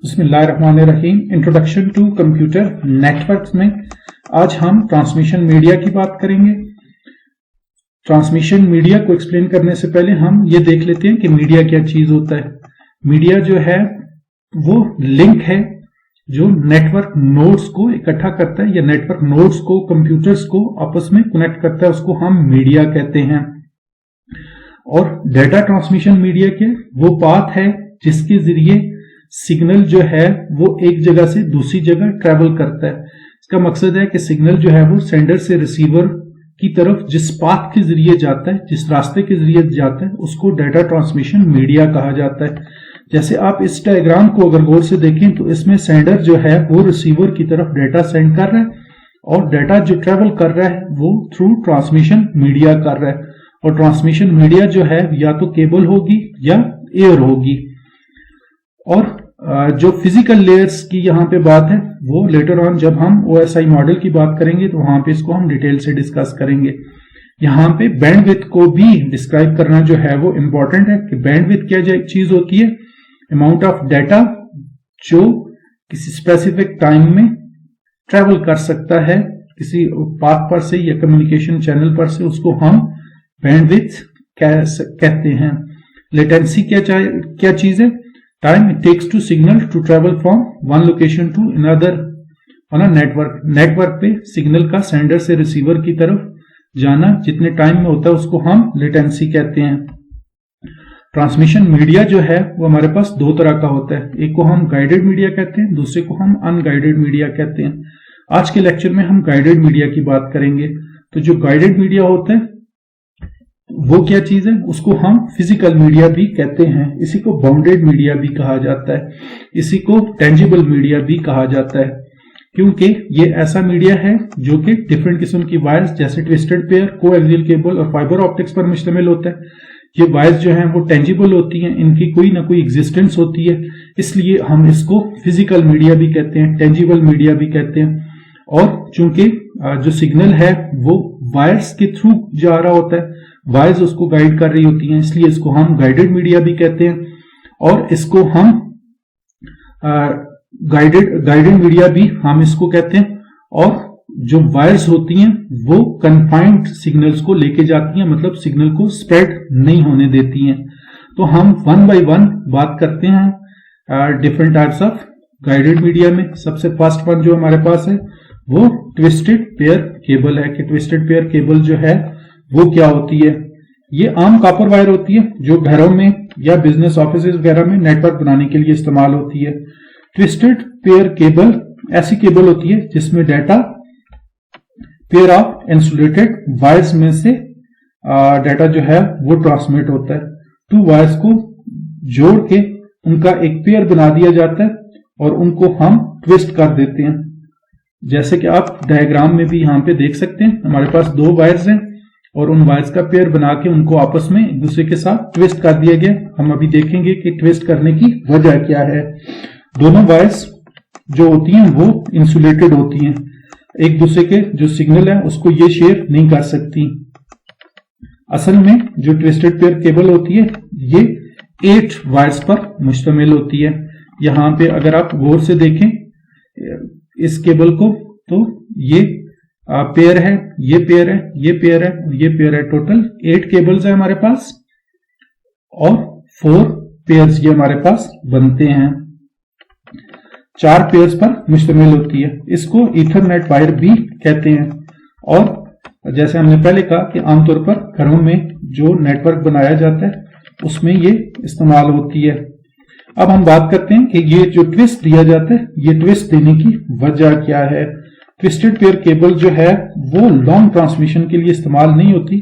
बिस्मिल्लाहिर्रहमानिर्रहीम। Introduction to computer networks में आज हम ट्रांसमिशन मीडिया की बात करेंगे। ट्रांसमिशन मीडिया को एक्सप्लेन करने से पहले हम ये देख लेते हैं कि मीडिया क्या चीज होता है। मीडिया जो है वो लिंक है जो नेटवर्क नोड्स को इकट्ठा करता है या नेटवर्क नोड्स को कंप्यूटर्स को आपस में कनेक्ट करता है, उसको हम मीडिया कहते हैं। और डेटा ट्रांसमिशन मीडिया के वो पाथ है जिसके जरिए सिग्नल जो है वो एक जगह से दूसरी जगह ट्रेवल करता है। इसका मकसद है कि सिग्नल जो है वो सेंडर से रिसीवर की तरफ जिस पाथ के जरिए जाता है, जिस रास्ते के जरिए जाता है, उसको डेटा ट्रांसमिशन मीडिया कहा जाता है। जैसे आप इस डायग्राम को अगर गौर से देखें तो इसमें सेंडर जो है वो रिसीवर की तरफ डेटा सेंड कर रहा है और डेटा जो ट्रेवल कर रहा है वो थ्रू ट्रांसमिशन मीडिया कर रहा है। और ट्रांसमिशन मीडिया जो है या तो केबल होगी या एयर होगी। और जो फिजिकल लेयर्स की यहाँ पे बात है वो लेटर ऑन जब हम OSI मॉडल की बात करेंगे तो वहां पे इसको हम डिटेल से डिस्कस करेंगे। यहाँ पे बैंडविड्थ को भी डिस्क्राइब करना जो है वो इम्पोर्टेंट है कि बैंडविड्थ क्या चीज होती है। अमाउंट ऑफ डाटा जो किसी स्पेसिफिक टाइम में ट्रेवल कर सकता है किसी पाथ पर से या कम्युनिकेशन चैनल पर से, उसको हम बैंडविड्थ कहते हैं। लेटेंसी क्या चीज है? Time it takes to signal to travel from one location to another on a network. Network पे सिग्नल का सेंडर से रिसीवर की तरफ जाना जितने टाइम में होता है उसको हम लेटेंसी कहते हैं। ट्रांसमिशन मीडिया जो है वो हमारे पास दो तरह का होता है। एक को हम गाइडेड मीडिया कहते हैं, दूसरे को हम अनगाइडेड मीडिया कहते हैं। आज के लेक्चर में हम गाइडेड मीडिया की बात करेंगे। तो जो गाइडेड मीडिया होता है वो क्या चीज है? उसको हम फिजिकल मीडिया भी कहते हैं। इसी को बाउंडेड मीडिया भी कहा जाता है, इसी को टेंजिबल मीडिया भी कहा जाता है, क्योंकि ये ऐसा मीडिया है जो कि डिफरेंट किस्म की वायर्स जैसे ट्विस्टेड पेयर, कोएक्सियल केबल और फाइबर ऑप्टिक्स पर मुश्तमिल होता है। ये वायर्स जो हैं वो टेंजिबल होती हैं, इनकी कोई ना कोई एग्जिस्टेंस होती है, इसलिए हम इसको फिजिकल मीडिया भी कहते हैं, टेंजिबल मीडिया भी कहते हैं। और चूंकि जो सिग्नल है वो वायर्स के थ्रू जा रहा होता है, वायर्स उसको गाइड कर रही होती हैं, इसलिए इसको हम गाइडेड मीडिया भी कहते हैं। और इसको हम गाइडेड मीडिया भी हम इसको कहते हैं। और जो वायर्स होती हैं वो कन्फाइंड सिग्नल्स को लेके जाती हैं, मतलब सिग्नल को स्प्रेड नहीं होने देती हैं। तो हम वन बाय वन बात करते हैं different types of guided media में। सबसे फर्स्ट वन जो हमारे पास है वो ट्विस्टेड पेयर केबल है। कि ट्विस्टेड पेयर केबल जो है वो क्या होती है? ये आम कॉपर वायर होती है जो घरों में या बिजनेस ऑफिस वगैरह में नेटवर्क बनाने के लिए इस्तेमाल होती है। ट्विस्टेड पेयर केबल ऐसी केबल होती है जिसमें data pair of insulated wires में से डाटा जो है वो ट्रांसमिट होता है। टू वायर्स को जोड़ के उनका एक पेयर बना दिया जाता है और उनको हम ट्विस्ट कर देते हैं। जैसे कि आप डायग्राम में भी यहाँ पे देख सकते हैं, हमारे पास दो वायर्स हैं और उन वायर्स का पेयर बना के उनको आपस में एक दूसरे के साथ ट्विस्ट कर दिया गया। हम अभी देखेंगे कि ट्विस्ट करने की वजह क्या है। दोनों वायर्स जो होती हैं वो इंसुलेटेड होती हैं, एक दूसरे के जो सिग्नल है उसको ये शेयर नहीं कर सकती। असल में जो ट्विस्टेड पेयर केबल होती है ये 8 वायर्स पर मुश्तमिल होती है। यहाँ पे अगर आप गौर से देखें इस केबल को तो ये पेयर है, ये पेयर है, ये पेयर है, ये पेयर है। टोटल 8 केबल्स है हमारे पास और 4 पेयर्स ये हमारे पास बनते हैं। 4 पेयर्स पर मुश्तमिल होती है। इसको ईथरनेट वायर भी कहते हैं। और जैसे हमने पहले कहा कि आमतौर पर घरों में जो नेटवर्क बनाया जाता है उसमें ये इस्तेमाल होती है। अब हम बात करते हैं कि ये जो ट्विस्ट दिया जाता है ये ट्विस्ट देने की वजह क्या है। ट्विस्टेड पेयर केबल जो है वो लॉन्ग ट्रांसमिशन के लिए इस्तेमाल नहीं होती,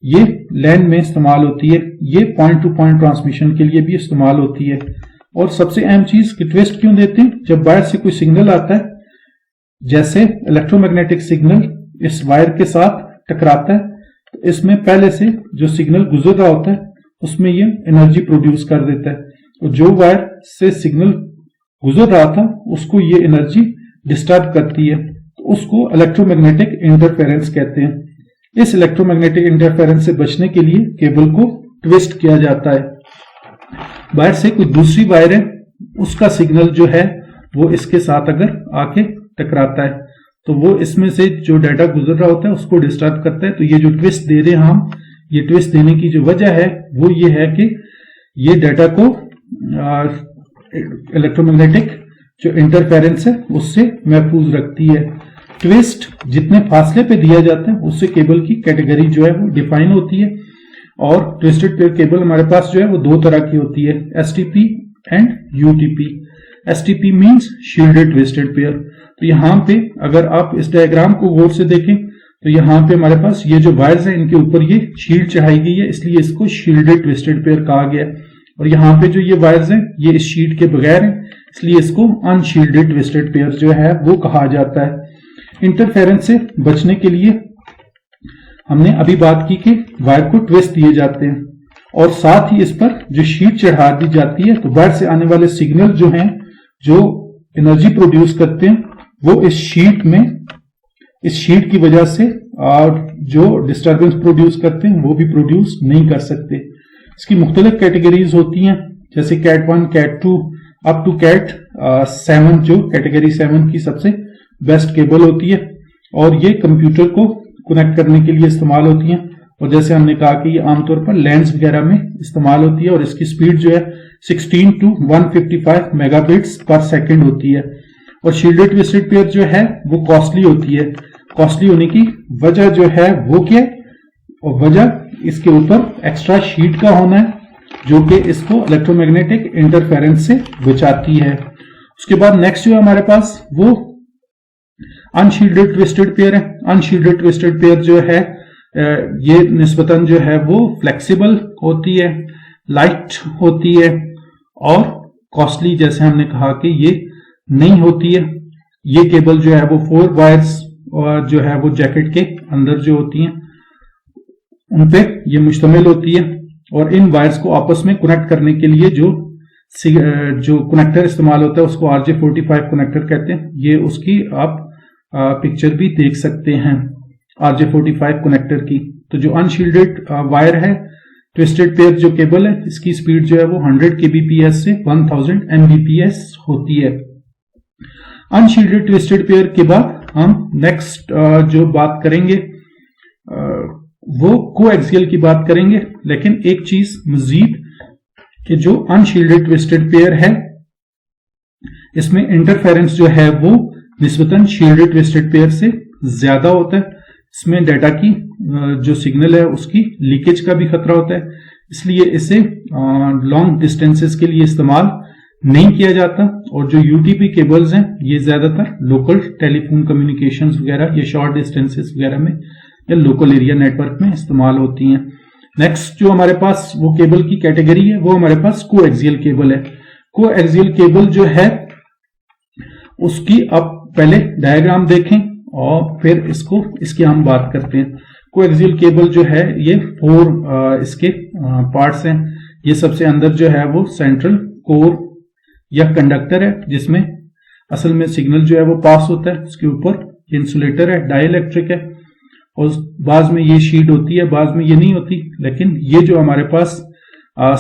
ये लैंड में इस्तेमाल होती है। ये पॉइंट टू पॉइंट ट्रांसमिशन के लिए भी इस्तेमाल होती है। और सबसे अहम चीज कि ट्विस्ट क्यों देते हैं? जब वायर से कोई सिग्नल आता है, जैसे इलेक्ट्रोमैग्नेटिक सिग्नल इस वायर के साथ टकराता है तो इसमें पहले से जो सिग्नल गुजर रहा होता है उसमें ये एनर्जी प्रोड्यूस कर देता है। और जो वायर से सिग्नल गुजर रहा था उसको ये एनर्जी डिस्टर्ब करती है, तो उसको इलेक्ट्रोमैग्नेटिक इंटरफेरेंस कहते हैं। इस इलेक्ट्रोमैग्नेटिक इंटरफेरेंस से बचने के लिए केबल को ट्विस्ट किया जाता है। वायर से कोई दूसरी वायर है उसका सिग्नल जो है वो इसके साथ अगर आके टकराता है तो वो इसमें से जो डाटा गुजर रहा होता है उसको डिस्टर्ब करता है। तो ये जो ट्विस्ट दे रहे हैं हम, ये ट्विस्ट देने की जो वजह है वो ये है कि ये डाटा को इलेक्ट्रोमैग्नेटिक जो इंटरफेरेंस है उससे महफूज रखती है। ट्विस्ट जितने फासले पे दिया जाता है उससे केबल की कैटेगरी जो है वो डिफाइन होती है। और ट्विस्टेड पेयर केबल हमारे पास जो है वो दो तरह की होती है, STP and UTP. STP means shielded twisted pair. तो यहाँ पे अगर आप इस डायग्राम को गौर से देखें तो यहाँ पे हमारे पास ये जो वायर्स है इनके ऊपर ये शील्ड चढ़ाई गई है, इसलिए इसको शील्डेड ट्विस्टेड पेयर कहा गया है। और यहाँ पे जो ये वायर्स हैं ये इस शीट के बगैर हैं, इसलिए इसको अनशील्डेड ट्विस्टेड पेयर जो है वो कहा जाता है। इंटरफेरेंस से बचने के लिए हमने अभी बात की कि वायर को ट्विस्ट दिए जाते हैं और साथ ही इस पर जो शीट चढ़ा दी जाती है, तो वायर से आने वाले सिग्नल जो हैं जो एनर्जी प्रोड्यूस करते हैं वो इस शीट की वजह से जो डिस्टर्बेंस प्रोड्यूस करते हैं वो भी प्रोड्यूस नहीं कर सकते। इसकी मुख्तलिफ कैटेगरीज होती हैं, जैसे cat 1, cat 2 up to cat 7 जो कैटेगरी 7 की सबसे बेस्ट केबल होती है और ये कंप्यूटर को कनेक्ट करने के लिए इस्तेमाल होती हैं। और जैसे हमने कहा कि ये आमतौर पर लैंड्स वगैरह में इस्तेमाल होती है और इसकी स्पीड जो है 16 to 155 मेगाबिट्स पर सेकंड होती है। और शील्डेड ट्विस्टेड पेयर जो है वो कॉस्टली होती है। कॉस्टली होने की वजह जो है वो क्या है, और वजह इसके ऊपर एक्स्ट्रा शीट का होना है जो कि इसको इलेक्ट्रोमैग्नेटिक इंटरफेरेंस से बचाती है। उसके बाद नेक्स्ट जो है हमारे पास वो अनशील्डेड ट्विस्टेड पेयर है। अनशील्डेड ट्विस्टेड पेयर जो है ये निस्बतन जो है वो फ्लेक्सिबल होती है, लाइट होती है और कॉस्टली जैसे हमने कहा कि ये नहीं होती है। ये केबल जो है वो 4 वायर्स और जो है वो जैकेट के अंदर जो होती हैं उन पे ये मुश्तमिल होती है और इन वायर्स को आपस में कनेक्ट करने के लिए जो कनेक्टर इस्तेमाल होता है उसको RJ45 कनेक्टर कहते हैं। ये उसकी आप पिक्चर भी देख सकते हैं RJ45 कनेक्टर की। तो जो अनशील्डेड वायर है ट्विस्टेड पेयर जो केबल है इसकी स्पीड जो है वो 100 kbps से 1000 mbps होती है। अनशील्डेड ट्विस्टेड पेयर के बाद हम नेक्स्ट जो बात करेंगे वो कोएक्सियल की बात करेंगे। लेकिन एक चीज मजीद कि जो अनशील्डेड ट्विस्टेड पेयर है इसमें इंटरफेरेंस जो है वो निस्बतन शील्डेड ट्विस्टेड पेयर से ज्यादा होता है। इसमें डाटा की जो सिग्नल है उसकी लीकेज का भी खतरा होता है, इसलिए इसे लॉन्ग डिस्टेंसेस के लिए इस्तेमाल नहीं किया जाता। और जो यूटीपी केबल्स हैं ये ज्यादातर लोकल टेलीफोन कम्युनिकेशंस वगैरह या शॉर्ट डिस्टेंसेस वगैरह में या लोकल एरिया नेटवर्क में इस्तेमाल होती हैं। नेक्स्ट जो हमारे पास वो केबल की कैटेगरी है वो हमारे पास कोएक्सियल केबल है। कोएक्सियल केबल जो है उसकी आप पहले डायग्राम देखें और फिर इसकी हम बात करते हैं। कोएक्सियल केबल जो है ये 4 इसके पार्ट्स हैं। ये सबसे अंदर जो है वो सेंट्रल कोर या कंडक्टर है जिसमें असल में सिग्नल जो है वो पास होता है। उसके ऊपर इंसुलेटर है, डाइलेक्ट्रिक है और बाद में ये शीट होती है, बाद में ये नहीं होती। लेकिन ये जो हमारे पास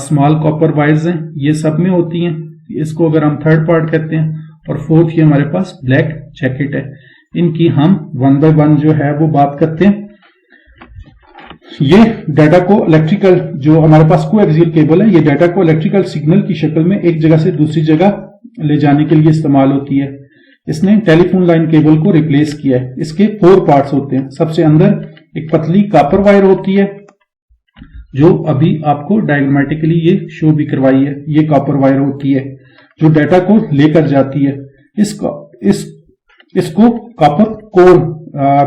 स्मॉल कॉपर वायर्स हैं ये सब में होती हैं। इसको अगर हम थर्ड पार्ट कहते हैं। और फोर्थ ये हमारे पास ब्लैक जैकेट है। इनकी हम 1 by 1 जो है वो बात करते हैं। ये डाटा को इलेक्ट्रिकल जो हमारे पास कोएक्सियल केबल है ये डाटा को इलेक्ट्रिकल सिग्नल की शक्ल में एक जगह से दूसरी जगह ले जाने के लिए इस्तेमाल होती है। इसने टेलीफोन लाइन केबल को रिप्लेस किया है। इसके 4 पार्ट्स होते हैं। सबसे अंदर एक पतली कॉपर वायर होती है जो अभी आपको डायग्रामेटिकली ये शो भी करवाई है। ये कॉपर वायर होती है जो डाटा को लेकर जाती है। इसको कॉपर कोर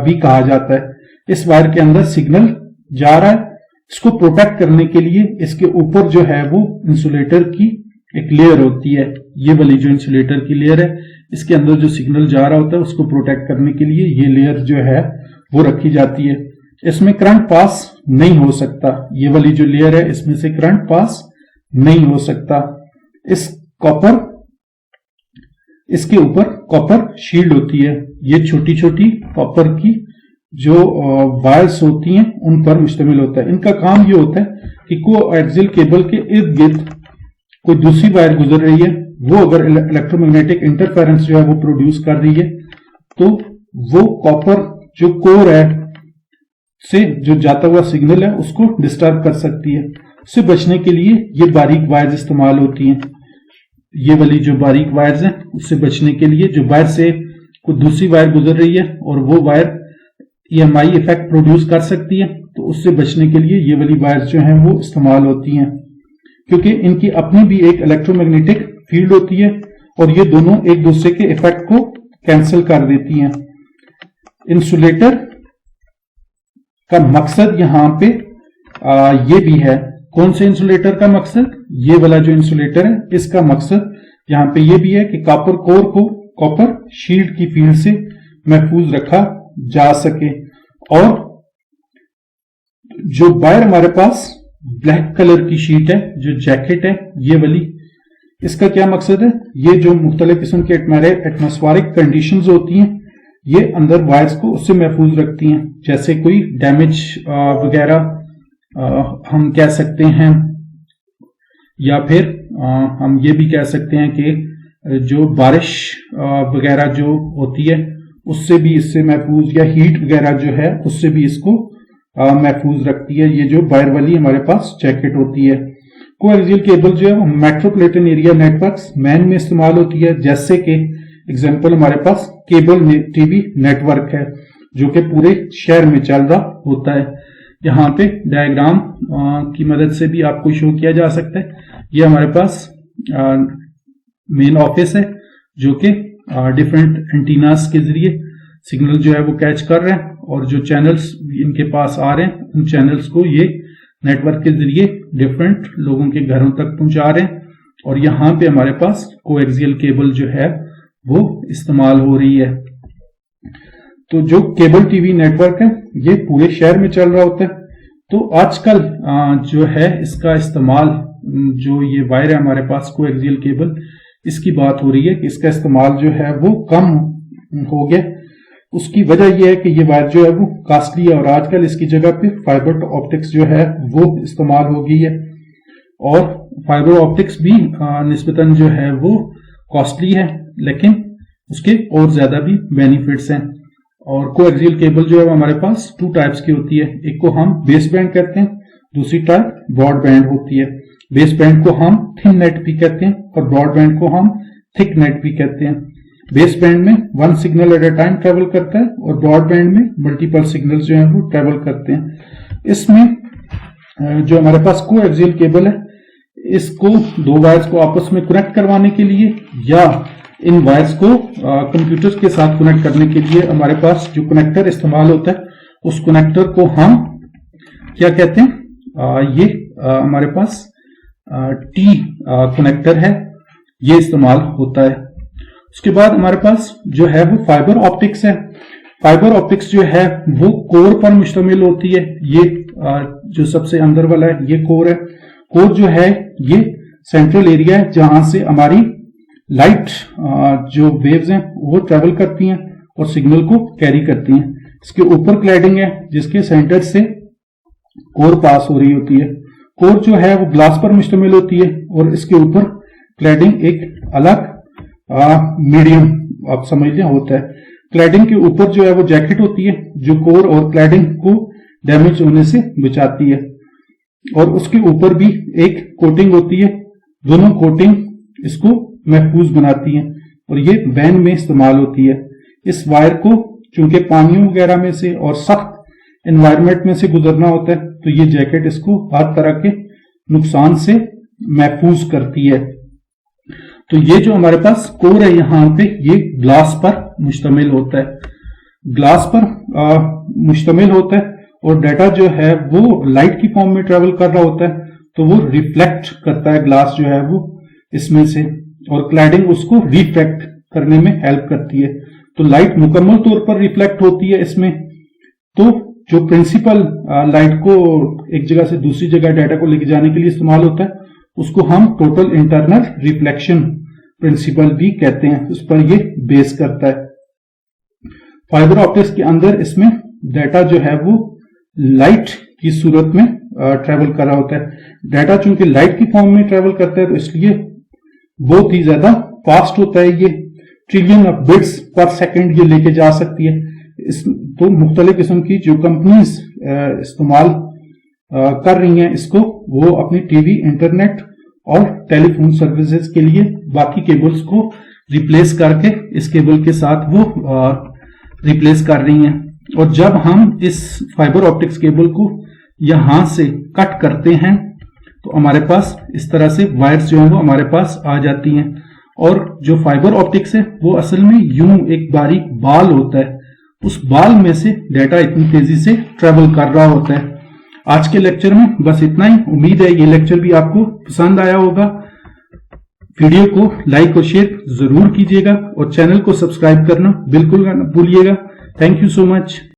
भी कहा जाता है। इस वायर के अंदर सिग्नल जा रहा है, इसको प्रोटेक्ट करने के लिए इसके ऊपर जो है वो इंसुलेटर की एक लेयर होती है। ये वाली जो इंसुलेटर की लेयर है इसके अंदर जो सिग्नल जा रहा होता है उसको प्रोटेक्ट करने के लिए ये लेयर जो है वो रखी जाती है। इसमें करंट पास नहीं हो सकता। ये वाली जो लेयर है इसमें से करंट पास नहीं हो सकता। इसके ऊपर कॉपर शील्ड होती है। ये छोटी छोटी कॉपर की जो वायर्स होती हैं उन पर मुश्तमिल होता है। इनका काम ये होता है कि कोएक्सियल केबल के इर्द गिर्द कोई दूसरी वायर गुजर रही है, वो अगर इलेक्ट्रोमैग्नेटिक इंटरफेरेंस जो है वो प्रोड्यूस कर रही है तो वो कॉपर जो कोर है से जो जाता हुआ सिग्नल है उसको डिस्टर्ब कर सकती है। उससे बचने के लिए ये बारीक वायर्स इस्तेमाल होती हैं। ये वाली जो बारीक वायर्स हैं उससे बचने के लिए जो वायर से कोई दूसरी वायर गुजर रही है और वो वायर EMI इफेक्ट प्रोड्यूस कर सकती है, तो उससे बचने के लिए ये वाली वायर्स जो हैं वो इस्तेमाल होती हैं, क्योंकि इनकी अपनी भी एक इलेक्ट्रोमैग्नेटिक फील्ड होती है और ये दोनों एक दूसरे के इफेक्ट को कैंसिल कर देती हैं। इंसुलेटर का मकसद यहां पे ये भी है। कौन से इंसुलेटर का मकसद? ये वाला जो इंसुलेटर है इसका मकसद यहां पे ये भी है कि कॉपर कोर को कॉपर शील्ड की फील्ड से महफूज रखा जा सके। और जो वायर हमारे पास ब्लैक कलर की शीट है, जो जैकेट है ये वाली, इसका क्या मकसद है? ये जो मुख्तलिफ किस्म के एटमॉस्फेरिक कंडीशंस होती हैं ये अंदर वायर्स को उससे महफूज रखती हैं। जैसे कोई डैमेज वगैरह हम कह सकते हैं, या फिर हम ये भी कह सकते हैं कि जो बारिश वगैरह जो होती है उससे भी इससे महफूज, या हीट वगैरह जो है उससे भी इसको महफूज रखती है। ये जो वायर वाली हमारे पास जैकेट होती है। कोएक्सियल केबल जो है वो मेट्रोपॉलिटन एरिया नेटवर्क्स मैन में इस्तेमाल होती है। जैसे कि एग्जांपल हमारे पास केबल टीवी नेटवर्क है जो कि पूरे शहर में चल रहा होता है। यहाँ पे डायग्राम की मदद से भी आपको शो किया जा सकता है। ये हमारे पास मेन ऑफिस है जो कि डिफरेंट एंटीनास के जरिए सिग्नल जो है वो कैच कर रहे हैं, और जो चैनल्स इनके पास आ रहे हैं उन चैनल्स को ये नेटवर्क के जरिए डिफरेंट लोगों के घरों तक पहुंचा रहे हैं। और यहाँ पे हमारे पास कोएक्सियल केबल जो है वो इस्तेमाल हो रही है। तो जो केबल टीवी नेटवर्क है ये पूरे शहर में चल रहा होता है। तो आजकल जो है इसका इस्तेमाल, जो ये वायर है हमारे पास कोएक्सियल केबल, इसकी बात हो रही है कि इसका इस्तेमाल जो है वो कम हो गया। उसकी वजह यह है कि ये वायर जो है वो कॉस्टली है और आजकल इसकी जगह पे फाइबर ऑप्टिक्स जो है वो इस्तेमाल हो गई है। और फाइबर ऑप्टिक्स भी निस्बतन जो है वो कॉस्टली है, लेकिन उसके और ज्यादा भी बेनिफिट्स हैं। और कोएक्सियल केबल जो है हमारे पास 2 टाइप्स की होती है। एक को हम बेस बैंड कहते हैं, दूसरी टाइप ब्रॉड बैंड होती है। बेस बैंड को हम थिन नेट भी कहते हैं और ब्रॉड बैंड को हम थिक नेट भी कहते हैं। बेस बैंड में 1 signal at a time travel करता है और ब्रॉड बैंड में मल्टीपल सिग्नल जो है वो ट्रेवल करते हैं। इसमें जो हमारे पास कोएक्सियल केबल है इसको 2 वायर्स को आपस में कनेक्ट करवाने के लिए या इन वायर्स को कंप्यूटर्स के साथ कनेक्ट करने के लिए हमारे पास जो कनेक्टर इस्तेमाल होता है उस कनेक्टर को हम क्या कहते हैं? ये हमारे पास टी कनेक्टर है, ये इस्तेमाल होता है। उसके बाद हमारे पास जो है वो फाइबर ऑप्टिक्स है। फाइबर ऑप्टिक्स जो है वो कोर पर मुश्तमिल होती है। ये जो सबसे अंदर वाला है ये कोर है। कोर जो है ये सेंट्रल एरिया है जहां से हमारी लाइट जो वेव्स हैं वो ट्रेवल करती हैं और सिग्नल को कैरी करती हैं। इसके ऊपर क्लैडिंग है जिसके सेंटर से कोर पास हो रही होती है। कोर जो है वो ग्लास पर मुश्तमिल होती है और इसके ऊपर क्लैडिंग एक अलग मीडियम आप समझ लें होता है। क्लैडिंग के ऊपर जो है वो जैकेट होती है जो कोर और क्लैडिंग को डैमेज होने से बचाती है, और उसके ऊपर भी एक कोटिंग होती है। दोनों कोटिंग इसको महफूज बनाती हैं और ये वैन में इस्तेमाल होती है। इस वायर को चूंकि पानियों वगैरह में से और सख्त एनवायरनमेंट में से गुजरना होता है तो ये जैकेट इसको हर तरह के नुकसान से महफूज करती है। तो ये जो हमारे पास कोर है यहाँ पे ये ग्लास पर मुश्तमिल होता है। ग्लास पर मुश्तमिल होता है और डाटा जो है वो लाइट की फॉर्म में ट्रेवल कर रहा होता है, तो वो रिफ्लेक्ट करता है ग्लास जो है वो इसमें से, और क्लैडिंग उसको रिफ्लेक्ट करने में हेल्प करती है। तो लाइट मुकम्मल तौर पर रिफ्लेक्ट होती है इसमें। तो जो प्रिंसिपल लाइट को एक जगह से दूसरी जगह डाटा को लेके जाने के लिए इस्तेमाल होता है उसको हम टोटल इंटरनल रिफ्लेक्शन प्रिंसिपल भी कहते हैं। उस पर ये बेस करता है। फाइबर ऑप्टिक्स के अंदर इसमें डाटा जो है वो लाइट की सूरत में ट्रेवल कर रहा होता है। डाटा चूंकि लाइट की फॉर्म में ट्रेवल करता है तो इसलिए बहुत ही ज्यादा फास्ट होता है, ये ट्रिलियन ऑफ बिट्स पर सेकंड ये लेके जा सकती है। तो मुख्तलिफ किस्म की जो कंपनीज इस्तेमाल कर रही हैं इसको, वो अपनी टीवी, इंटरनेट और टेलीफोन सर्विसेज के लिए बाकी केबल्स को रिप्लेस करके इस केबल के साथ वो रिप्लेस कर रही हैं। और जब हम इस फाइबर ऑप्टिक्स केबल को यहां से कट करते हैं तो हमारे पास इस तरह से वायर्स जो है वो हमारे पास आ जाती हैं। और जो फाइबर ऑप्टिक्स है वो असल में यूं एक बारीक बाल होता है, उस बाल में से डाटा इतनी तेजी से ट्रेवल कर रहा होता है। आज के लेक्चर में बस इतना ही। उम्मीद है ये लेक्चर भी आपको पसंद आया होगा। वीडियो को लाइक और शेयर जरूर कीजिएगा और चैनल को सब्सक्राइब करना बिल्कुल ना भूलिएगा। Thank you so much.